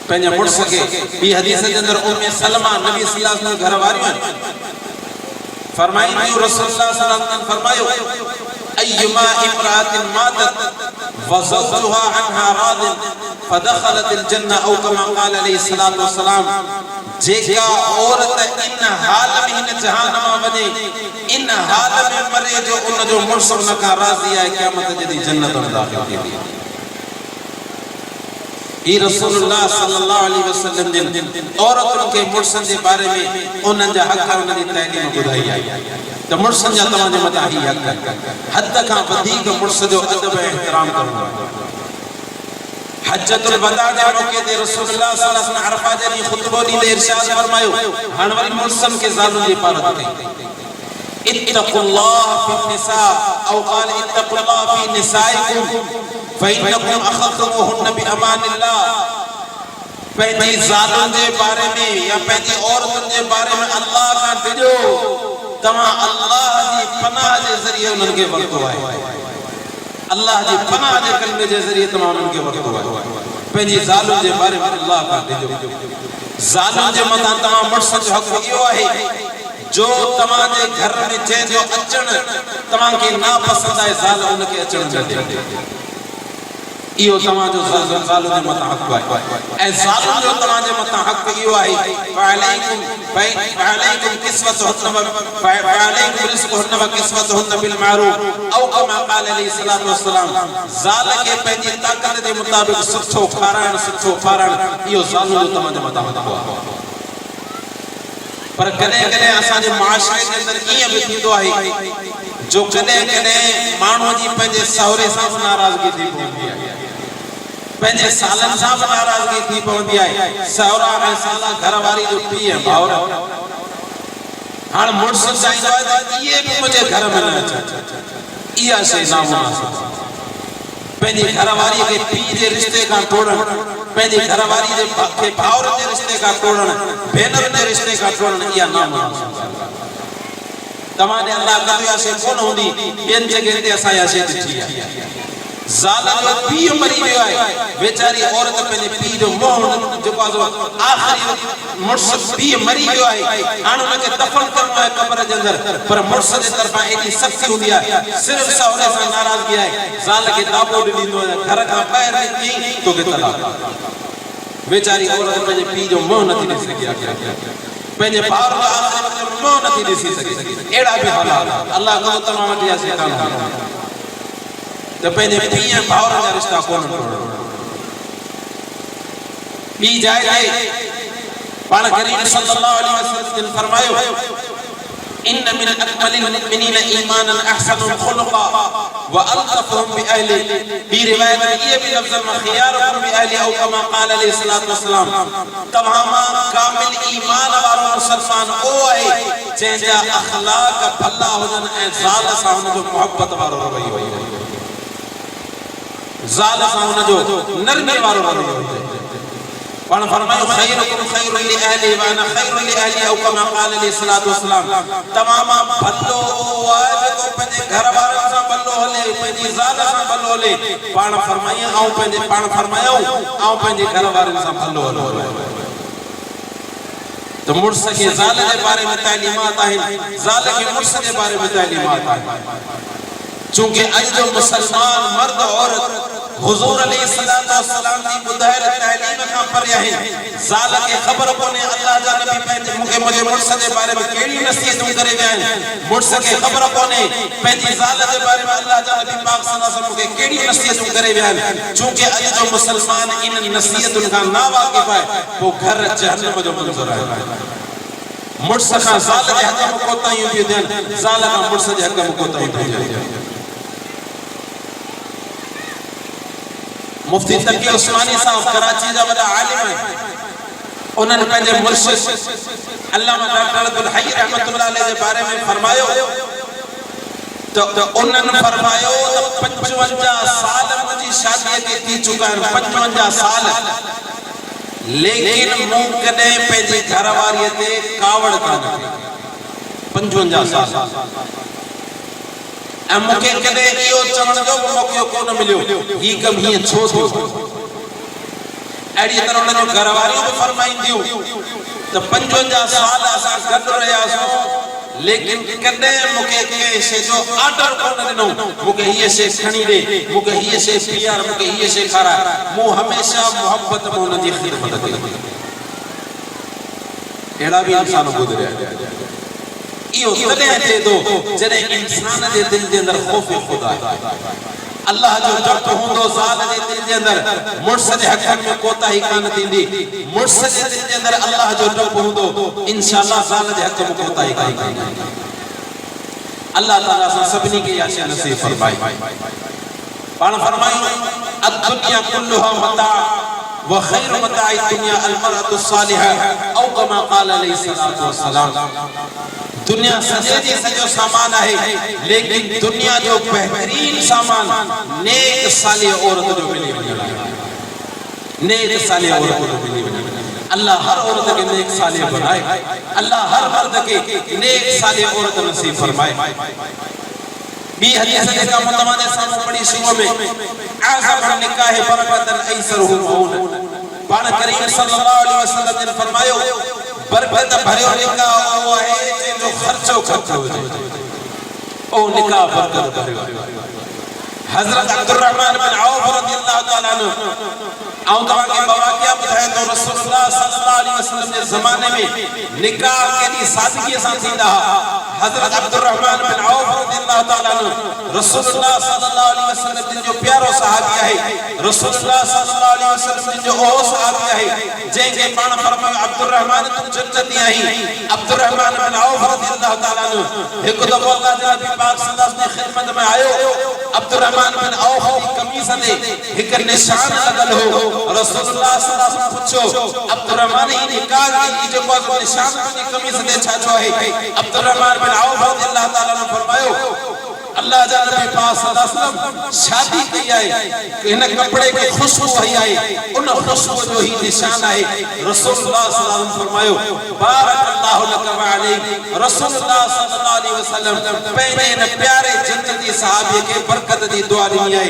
पंहिंजे मुड़स खे ॿी हदीस जे अंदरि उम्मे सलमा नबी सल्लल्लाहु अलैहि वसल्लम घर वारियूं फरमाईंदियूं रसूलुल्लाह सल्लल्लाहु अलैहि वसल्लम फरमायो अय्युमा इमरातिन मातत व ज़ौजुहा अन्हा रादिन फदखलत अल-जन्नह औ कमा क़ाल अलैहि सलातु वस्सलाम जेका औरत इन हाल में हिन जहान में वञे इन हाल में मरे जो उन जो मुड़स उन खां राज़ी आहे क़यामत जे ॾींहुं जन्नत में दाख़िल थींदी ई रसूलुल्लाह सल्लल्लाहु अलैहि वसल्लम जिन औरतुनि खे मुड़सन जे बारे में उन्हनि जा हक़ उन जी तइलीम ॿुधाई आहे त मुड़सन जा तव्हांजे मथां ई हक़ हद खां वधीक मुड़स जो अदब ऐं एहतराम करणो हज्जतुल वदा जे मौके ते रसूलुल्लाह सल्लल्लाहु अलैहि वसल्लम अरफा जे ॾींहुं ख़ुतबो ॾींदे इरशाद फरमायो हाणे वरी मुड़सन खे ज़ालुनि जी पारत कई इत्तक़ुल्लाह फी निसा औ क़ाल इत्तक़ुल्लाह फी निसाइकुम फ़इन्नकुम अख़ज़तमुहुन्न बिअमानिल्लाह पंहिंजी ज़ालुनि जे बारे में या पंहिंजी औरतुनि जे बारे में अल्लाह खां डिॼो तव्हां अल्लाह जी पनाह जे ज़रिए उन्हनि खे वरितो आहे अल्लाह जी पनाह जे कलमे जे ज़रिए तव्हां उन्हनि खे वरितो आहे पंहिंजी ज़ालुनि जे बारे में अल्लाह खां डिॼो ज़ालुनि जे मथां तव्हां मुड़स जो हक़ इहो आहे जो तव्हांजे घर में जंहिंजो अचणु तव्हांखे नापसंद आहे ज़ाल उनखे अचणु न ॾे इहो तव्हांजो ज़ालुनि जे मथां हक़ आहे ऐं ज़ालुनि जो तव्हांजे मथां हक़ इहो आहे फ़अलैकुम किस्वतुहुन्न फ़अलैकुम रिज़्क़ुहुन्न व किस्वतुहुन्न बिल मारूफ़ औ कमा क़ाल अलैहि सलातु वस्सलाम ज़ाल खे पंहिंजी ताक़त जे मुताबिक़ सुठो खाराइण सुठो पाराइण इहो ज़ालुनि जो तव्हांजे मथां हक़ आहे पर कॾहिं कॾहिं असांजे मुआशरे जे अंदरि ईअं बि थींदो आहे जो कॾहिं कॾहिं माण्हू जी पंहिंजे सहुरे सां बि नाराज़गी थी पवंदी आहे पंहिंजे सालनि सां बि नाराज़गी थी पवंदी आहे सहुरा ऐं साला घरवारी जो पीउ ऐं भाउर हाणे मुड़ुस चाहींदो आहे त इहे बि मुंहिंजे घर में न अचनि इहा शइ नामुनासिब पंहिंजी घरवारी खे पीउ जे रिश्ते खां तोड़ण पंहिंजी घरवारी खे भाउर जे रिश्ते खां तोड़ण भेनर जे रिश्ते खां तोड़ण इहा नामुनासिब तव्हांजे अल्लाह कयो आहे शइ कोन हूंदी ॿियनि जॻहियुनि ते असां इहा शइ ॾिठी आहे ज़ाल जो पीउ मरी वियो आहे वेचारी औरत पंहिंजे पीउ जो मोह जेको आहे आख़िरी मुड़ुस पीउ मरी वियो आहे हाणे हुनखे दफ़न करणो आहे क़ब्र जे अंदरि पर मुड़ुस जे तरफ़ां एॾी सख़्ती हूंदी आहे सिर्फ़ सहुरे सां नाराज़गी आहे ज़ाल खे दाबो ॾींदो आहे घर खां ॿाहिरि निकिरी तोखे तलाक वेचारी औरत पंहिंजे पीउ जो मोह नथी ॾिसी सघे पंहिंजे भाउर जो आख़िरी वक़्त मोह नथी ॾिसी सघे अहिड़ा बि हालात अल्लाह कयो तव्हां वटि इहा शइ कान त पंहिंजे पीउ ऐं भाउर जा रिश्ता कोन ॿी जाइ ते पाण करीम सल्लल्लाहु अलैहि वसल्लम ने फरमायो इन मिन अकमलिल मुमिनीन ईमानन अहसनुहुम खुलुक़ा व अल्तफुहुम बि अहली ॿी रिवायत में इहे बि लफ़्ज़ में खियारुहुम बि अहली औ कमा क़ाल अलैहि सलातु वस्सलाम तव्हां मां कामिल ईमान वारो मुसलमान ओ आहे जंहिंजा अखलाक भला हुजनि ऐं ज़ाल सां हुनजो मोहब्बत वारो रवैयो हुजे ज़ाल सां हुनजो नरमी वारो रवैयो हुजे पाण फरमायो खैरुकुम खैरुन लि अहली व अना खैरुन लि अहली औ कमा क़ाल अलैहि सलातु वस्सलाम तमाम भलो आहे जेको पंहिंजे घर वारनि सां भलो हले पंहिंजी ज़ाल सां भलो हले पाण फरमायो ऐं पंहिंजे घर वारनि सां भलो हलो तो मुड़स के ज़ाल के बारे में तालीमात आहिनि ज़ाल के मुड़स के बारे में तालीमात आहिनि चूंकि अज जो मुसलमान मर्द औरत हुजूर अलैहिस्सलातु वस्सलाम जी ॿुधायल तालीम खां परे आहिनि ज़ाल खे ख़बर कोन्हे अल्लाह जा नबी पंहिंजे मूंखे मुंहिंजे मुड़स जे बारे में कहिड़ी नसीहतूं करे विया आहिनि मुड़स खे ख़बर कोन्हे पंहिंजी ज़ाल जे बारे में अल्लाह जा नबी पाक सल्लल्लाहु अलैहि वसल्लम मूंखे कहिड़ी नसीहतूं करे विया आहिनि चूंकि अॼु जो मुसलमान इन नसीहतुनि खां नावाक़िफ़ आहे पोइ घर जहन्नम जो मंज़र आहे मुड़स खां ज़ाल जे हक़ में कोताहियूं थियूं थियनि ज़ाल खां मुड़स जे हक़ में कोताहियूं थियूं थियनि मुफ्ती तकी उस्मानी साहब कराची जा वॾा आलिम आहिनि उन्हनि पंहिंजे मुर्शिद अल्लामा डॉक्टर अब्दुल हई रहमतुल्लाह अलैहि जे बारे में फरमायो तो उन्हनि फरमायो त 55 साल मुंहिंजी शादीअ खे थी चुका आहिनि 55 साल लेकिन मूं कॾहिं पंहिंजी घरवारीअ ते कावड़ कान कई 55 साल ऐं मूंखे कॾहिं इहो चवण जो मौक़ो कोन मिलियो ही कम हीअं छो थियो अड़ी तरह उन जो घरवारियों भी फरमाइंदियूं तो 55 साल असा गड रहियासो लेकिन कदे मुके के शे जो ऑर्डर कोन दिनो मुके ये शे खणी दे मुके ये शे प्यार मुके ये शे खारा मु हमेशा मोहब्बत में उन जी खिदमत कई एड़ा भी इंसान गुजरिया इहो तदे थे दो जने इंसान दे दिल दे अंदर खौफ खुदा अल्लाह जो डप होंदो ज़ाल दे दिल दे अंदर मुर्स दे हक में कोताही कान थींदी मुर्स दे दिल दे अंदर अल्लाह जो डप होंदो इंशाअल्लाह ज़ाल दे हक में कोताही कान अल्लाह ताला सा सबनी के याशे नसीब फरमाए पाण फरमाई अद-दुनिया कुल्लुहा मता व खैर मताई दुनिया अल-मरअतु सालिहा औ कमा क़ाल अलैहिस्सलातु वस्सलाम दुनिया सजे जी सजो सामान है लेकिन दुनिया जो बेहतरीन सामान नेक साले औरत जो मिली वञे नेक साले औरत जो मिली वञे अल्लाह हर औरत के नेक साले बनाए अल्लाह हर मर्द के नेक साले औरत नसीब फरमाए बी हदीस का मुतवादे सामने पड़ी शुरू में आज़म निकाह बरकतन ऐसरहु मऊन पाण करीम सल्लल्लाहु अलैहि वसल्लम ने फरमायो बरकत भरियो निकाह वो है जो खर्चो खर्चो ओ निकाह बरकत भरियो हजरत अब्दुर्रहमान बिन औफ रज़ियल्लाहु तआला अन्हु आऊं तवा के वाक़या बुधाए तो रसूलुल्लाह सल्लल्लाहु अलैहि वसल्लम के ज़माने में निकाह केडी सादगी सां थींदा हजरत अब्दुर्रहमान बिन औफ रज़ियल्लाहु तआला अन्हु रसूलुल्लाह सल्लल्लाहु अलैहि वसल्लम जो प्यारो सहाबी है रसूलुल्लाह सल्लल्लाहु अलैहि वसल्लम जो ओ सहाबी है जेके पाण फरमायो अब्दुर्रहमान तुम जन्नती आही अब्दुर्रहमान बिन औफ रज़ियल्लाहु तआला अन्हु एक दफा अल्लाह जे नबी पाक सल्लल्लाहु अलैहि वसल्लम खिदमत में आयो अब्दुर्रहमान बिन औफ की कमीज ते एक निशान लगल हो रसूलुल्लाह सल्लल्लाहु अलैहि वसल्लम पूछो अब्दुर्रहमान ई निकाह की जो निशान की कमीज ते छा जो है अब्दुर्रहमान बिन औफ रज़ियल्लाहु तआला अन्हु फरमायो अल्लाह जा नबी पाक सल्लल्लाहु अलैहि वसल्लम शादी की है इन कपड़े की खुशबू है उन खुशबू जो ही निशान है रसूलुल्लाह सल्लल्लाहु अलैहि वसल्लम फरमायो बारकल्लाहु लक व अलैक रसूलुल्लाह सल्लल्लाहु अलैहि वसल्लम पहले इन प्यारे जन्नती सहाबी के बरकत दी दुआ दी है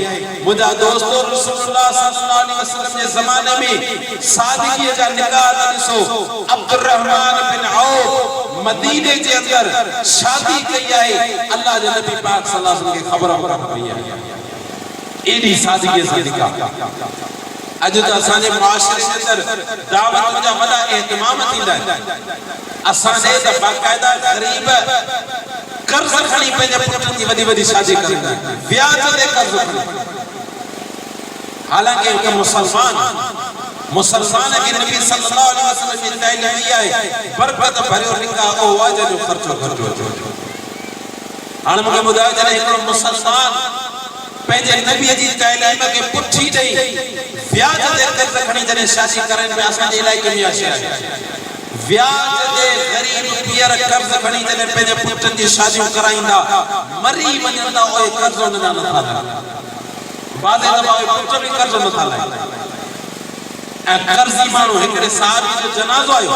मुझा दोस्तों रसूलुल्लाह सल्लल्लाहु अलैहि वसल्लम के जमाने में सादगी जा निकाह ॾिसो अब्दुर्रहमान बिन औफ मदीने के अंदर शादी की है अल्लाह जे नबी पाक सल्लल्लाहु अलैहि वसल्लम के खबर पई है एडी सादगी से निकाह अज तो असांजे मुआशरे के अंदर दावत जा वडा एहतमाम थींदा असांजे त बाकायदा गरीब कर्ज खणी पंहिंजे पुटनि जी वॾी वॾी शादी कंदा ब्याज ते कर्ज खणी हालांकि के मुसलमान के नबी सल्लल्लाहु अलैहि वसल्लम की तालीम है बरकत भरियो निकाह ओ वाज जो खर्चो हां मुके बुधायो जने एक मुसलमान पंहिंजे नबी जी तालीम के पुठी दई ब्याज ते कर्ज खणी जने शादी करन में असांजे इलाके में आशे ब्याज ते गरीब पियर कर्ज खणी जने पंहिंजे पुटनि जी शादियूं कराईंदा मरी वञंदा ओए कर्ज न नथा बादे दबावे पुट भी कर्ज नथा लाए कर्जी मानो एकड़े साहबी जो जनाजो आयो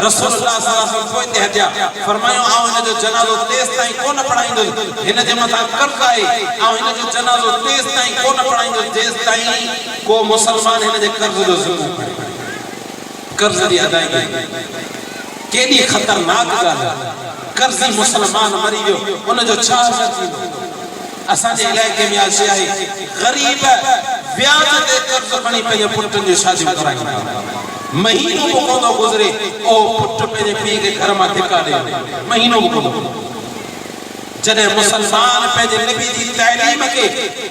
रसूलुल्लाह सल्लल्लाहु अलैहि वसल्लम कोई ते हटिया फरमायो आ इन जो जनाजो तेस ताई कोन पढ़ाइंदो इन जे मथा कर्ज आए आ इन जो जनाजो तेस ताई कोन पढ़ाइंदो जेस ताई को मुसलमान इन जे कर्ज जो ज़िम्मो कर्ज दी अदायगी केडी खतरनाक गाल कर्जी मुसलमान मरी गयो उन जो छा थींदो असांजे इलाके में आशे है गरीब ब्याज ते कर्ज खणी पे पुटन जी शादी कराईंदा महीनो कोनो गुजरे ओ पुट पे पी के घर में धिका दे महीनो कोनो जने मुसलमान पे नबी जी तालीम के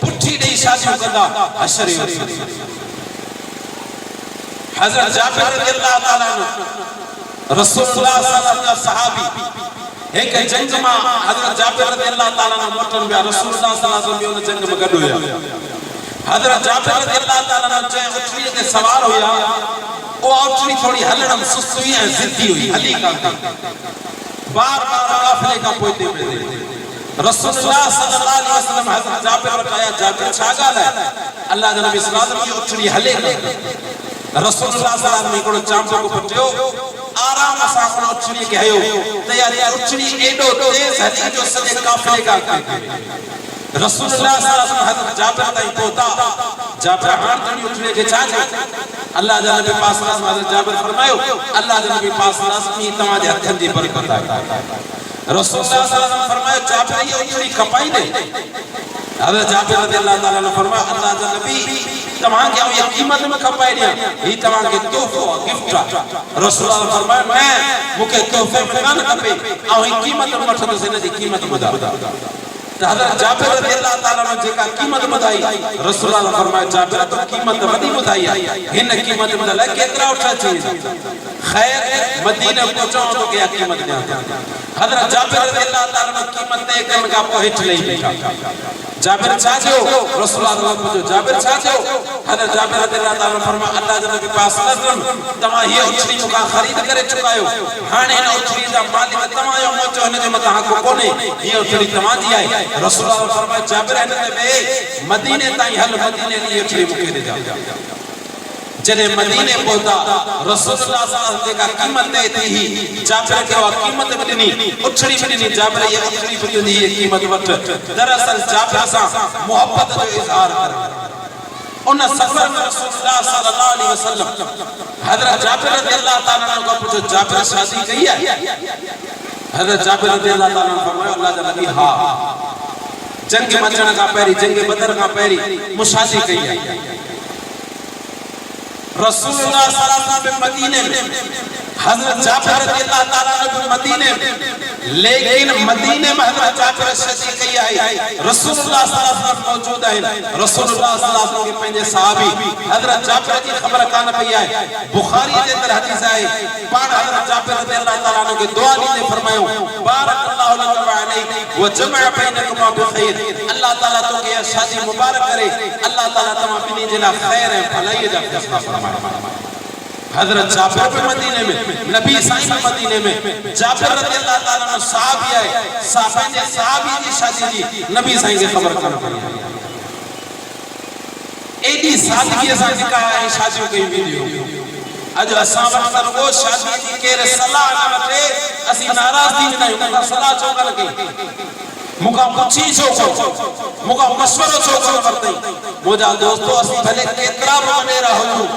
पुठी दे शादी कंदा अशर हजरत जाबिर रज़ियल्लाहु ताला रसूलुल्लाह सल्लल्लाहु अलैहि वसल्लम सहाबी एक जंग में हजरत जाबिर रज़ियल्लाहु ताला अन्हु मोटन बिया रसूलुल्लाह सल्लल्लाहु अलैहि वसल्लम जंग में गड हुआ हजरत जाबिर रज़ियल्लाहु ताला अन्हु चे उठड़ी ते सवार हुआ ओ उठड़ी थोड़ी हलणम सुस्त हुई है जिद्दी हुई हली कांती बार-बार काफिले का पोइते पे रसूलुल्लाह सल्लल्लाहु अलैहि वसल्लम हजरत जाबिर बताया जाबिर छा गाल है अल्लाह के नबी सल्लल्लाहु अलैहि वसल्लम की उठड़ी हले रसूलुल्लाह सल्लल्लाहु अलैहि वसल्लम को चांपो को पटियो आराम से अपन उछली के हयो तैयारी उछली एडो तेज हली जो सजे काफिले का रसूलुल्लाह सल्लल्लाहु अलैहि वसल्लम हजरत जाबिर ताई पहुंचा जाबिर हाथ तणी उछले के छा अल्लाह जा नबी पाक सल्लल्लाहु अलैहि वसल्लम जाबिर फरमायो अल्लाह जा नबी पाक सल्लल्लाहु अलैहि वसल्लम तव्हांजे हथनि जी बरकत आहे। रसूलुल्लाह सल्लल्लाहु अलैहि वसल्लम फरमायो जाबिर ये उछड़ी खपाई दे। हज़रत जाबिर रज़ियल्लाहु ताला अन्हु फरमायो अल्लाह जा नबी तव्हांखे ये कीमत में खपाई ॾियां, ही तव्हांखे तोहफ़ो गिफ्ट आहे। रसूलुल्लाह फरमायो मैं मूंखे तोहफ़े में कान खपे ऐं ही कीमत वठंदुसि, हिन जी कीमत ॿुधा। हज़रत जाबिर रज़ियल्लाहु ताला अन्हु जेका कीमत ॿुधाई रसूलुल्लाह फरमायो जाबिर तो कीमत वॾी ॿुधाई आहे, हिन कीमत ॿुधाए केतिरा उठा अची ख़ैर मदीने पहुचो तो क्या कीमत ॾियां। हज़रत जाबिर रज़ियल्लाहु ताला अन्हु कीमत तय करण खां पोइ हेठि लही वेठा। जाबिर छा थियो? रसूलुल्लाह पुछो जाबिर छा थियो? हज़रत जाबिर रज़ियल्लाहु ताला फरमाया अल्लाह जे नबी पाक सल्लल्लाहु अलैहि वसल्लम तव्हां हीअ उछड़ी मूंखां ख़रीद करे चुकायो, हाणे हिन उछड़ी जा मालिक तव्हांजो मोचो हिन जे मथां हक़ कोन्हे, हीअ उछड़ी तव्हांजी आहे। रसूलुल्लाह फरमाया जाबिर हिन ते वे मदीने ताईं हल, मदीने जी उछड़ी मूंखे ॾिजा। जॾहिं मदीने पहुता रसूलुल्लाह सल्लल्लाहु अलैहि वसल्लम जेका कीमत तय थी ही जाबिर खे उहा कीमत बि ॾिनी, उछड़ी बि ॾिनी। जाबिर ये उछड़ी बि ॾिनी, ये कीमत वठ। दरअसल जाबिर सां मोहब्बत जो इज़हार कर। उन सफ़र में रसूलुल्लाह सल्लल्लाहु अलैहि वसल्लम हज़रत जाबिर रज़ियल्लाहु ताला अन्हु खां पुछो जाबिर शादी कई आहे? हज़रत जाबिर रज़ियल्लाहु ताला अन्हु फरमायो अल्लाह जा नबी हा, जंग में अचण खां पहिरीं, जंग बदर खां पहिरीं मूं शादी कई आहे। रसूलुल्लाह सल्लल्लाहु अलैहि वसल्लम मदीने में, हज़रत जाबिर रज़ियल्लाहु ताला अन्हु मदीने में, लेकिन मदीने में हज़रत जाबिर शादी कई आहे। रसूलुल्लाह सल्लल्लाहु अलैहि वसल्लम मौजूद आहिनि। रसूलुल्लाह सल्लल्लाहु अलैहि वसल्लम के पंहिंजे सहाबी हज़रत जाबिर जी ख़बर कान पई आहे। बुखारी जे अंदर हदीस आहे पाण हज़रत जाबिर रज़ियल्लाहु ताला अन्हु खे दुआ ॾींदे फरमायो बारकल्लाहु लक व अलैक व जमअ बैनकुमा बिखैर, अल्लाह ताला तोखे इहा शादी मुबारक करे, अल्लाह ताला तव्हां ॿिन्ही जे लाइ ख़ैर ऐं भलाई जा फ़ैसला फरमाए। हज़रत जाबिर भी मदीने में, नबी साईं भी मदीने में। जाबिर रज़ियल्लाहु ताला अन्हु सहाबी आहे, पंहिंजे सहाबी जी शादी जी नबी साईं खे ख़बर कान पई। एॾी सादगीअ सां निकाह ऐं शादियूं कयूं वेंदियूं। अॼु असां वटि त रुॻो शादी जी केरु सलाह न वठे असीं नाराज़ थी वेंदा आहियूं, मूंखां सलाह छो कान कई, मूंखां पुछी छो कोन, मूंखां मशवरो छो कोन वरितई। मुंहिंजा दोस्तो असीं भले केतिरा बि वॾेरा हुजूं,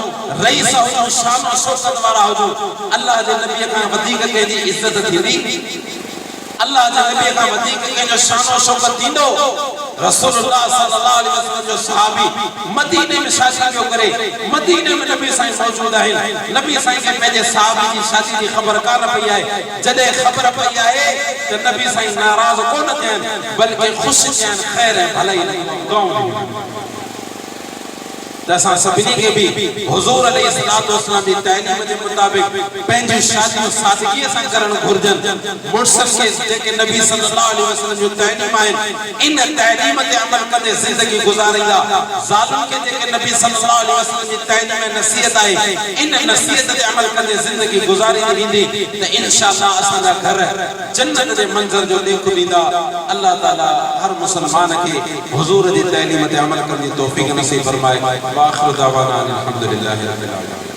रईस हुजूं, शान शौकत वारा हुजूं, अल्लाह जे नबीअ खां वधीक कंहिंजी इज़त थींदी? अल्लाह जे नबीअ खां वधीक कंहिंजो शान शौकत थींदो? रसूलुल्लाह सल्लल्लाहु अलैहि वसल्लम जो सहाबी मदीने में शादी पियो करे, मदीने में नबी साईं मौजूद आहिनि। नबी साईं खे पंहिंजे सहाबी जी शादी जी ख़बर कान पई आहे। जॾहिं ख़बर पई आहे त नबी साईं नाराज़ कोन थियनि बल्कि ख़ुशि थियनि, ख़ैर ऐं भलाई दुआऊं ॾियूं। असां सभिनी खे बि हुज़ूर अलैहिस्सलातु वस्सलाम जी तइलीम जे मुताबिक़ पंहिंजी शादियूं सादगीअ सां करणु घुरिजनि। मुड़ुसनि खे जेके नबी सल्लल्लाहु अलैहि वसल्लम जूं तइलीम आहिनि इन तइलीम ते अमल कंदे ज़िंदगी गुज़ारींदा। ज़ालिम खे जेके नबी सल्लल्लाहु अलैहि वसल्लम जी तइलीम ऐं नसीहत आहे इन नसीहत ते अमल कंदे ज़िंदगी गुज़ारींदी वेंदी त इंशाअल्लाह असांजा घर जन्नत जे मंज़र जो ॾेख ॾींदा। अल्लाह ताला हर मुसलमान खे हुज़ूर जी तइलीम ते अमल करण जी तौफ़ीक़ नसीब फरमाए। आखिर दावाना अल्हम्दुलिल्लाहि रब्बिल आलमीन।